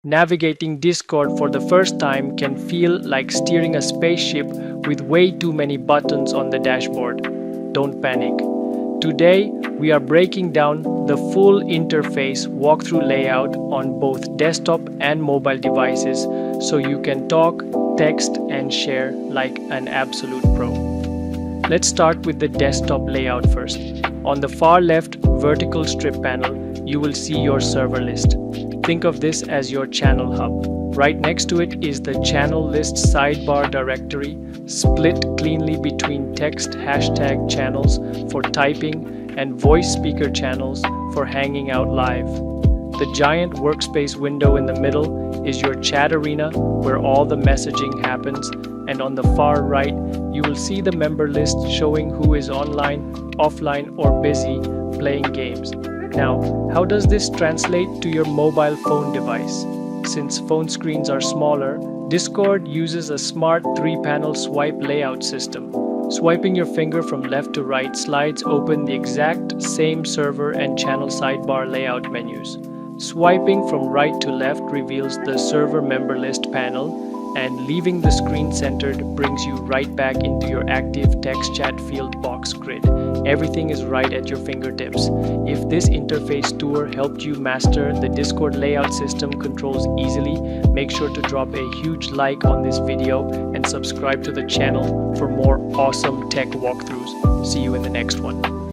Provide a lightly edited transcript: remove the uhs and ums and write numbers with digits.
Navigating Discord for the first time can feel like steering a spaceship with way too many buttons on the dashboard. Don't panic. Today, we are breaking down the full interface walkthrough layout on both desktop and mobile devices so you can talk, text, and share like an absolute pro. Let's start with the desktop layout first. On the far left vertical strip panel, you will see your server list. Think of this as your channel hub. Right next to it is the channel list sidebar directory, split cleanly between text hashtag channels for typing and voice speaker channels for hanging out live. The giant workspace window in the middle is your chat arena where all the messaging happens, and on the far right, you will see the member list showing who is online, offline, or busy playing games. Now, how does this translate to your mobile phone device? Since phone screens are smaller, Discord uses a smart 3-panel swipe layout system. Swiping your finger from left to right slides open the exact same server and channel sidebar layout menus. Swiping from right to left reveals the server member list panel, and leaving the screen centered brings you right back into your active text chat field box grid. Everything is right at your fingertips. If this interface tour helped you master the Discord layout system controls easily, make sure to drop a huge like on this video and subscribe to the channel for more awesome tech walkthroughs. See you in the next one.